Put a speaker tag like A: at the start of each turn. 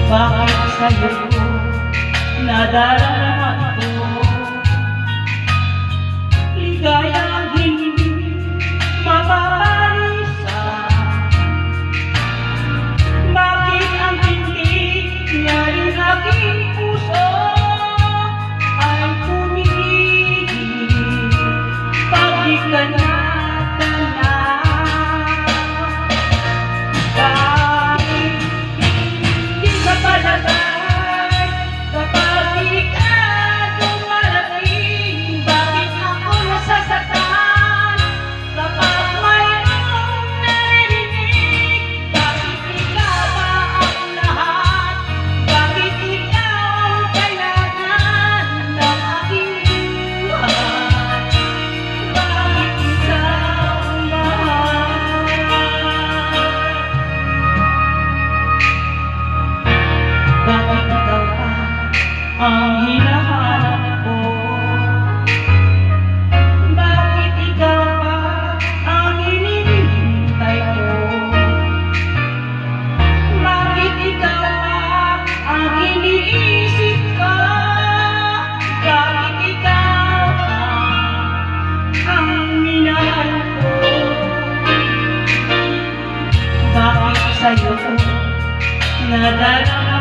A: Bakit sa'yo nadarama ko ligayang hindi mapaparisa? Bakit ang tindig niya rin aking puso ay tumigil pag di ka natala? Bakit hindi ka palagay kapag di ka dumarating? Bakit ako nasasaktan kapag mayroong naririnig? Bakit ikaw ba ang lahat? Bakit ikaw ang kailangan ng aking buhay? Bakit ikaw ang mahal? Bakit ikaw pa ang hinahanap ko? Bakit ikaw pa ang hinihintay ko? Bakit ikaw pa ang iniisip ko? Bakit ikaw pa ang minahal ko? Bakit sa'yo nadarama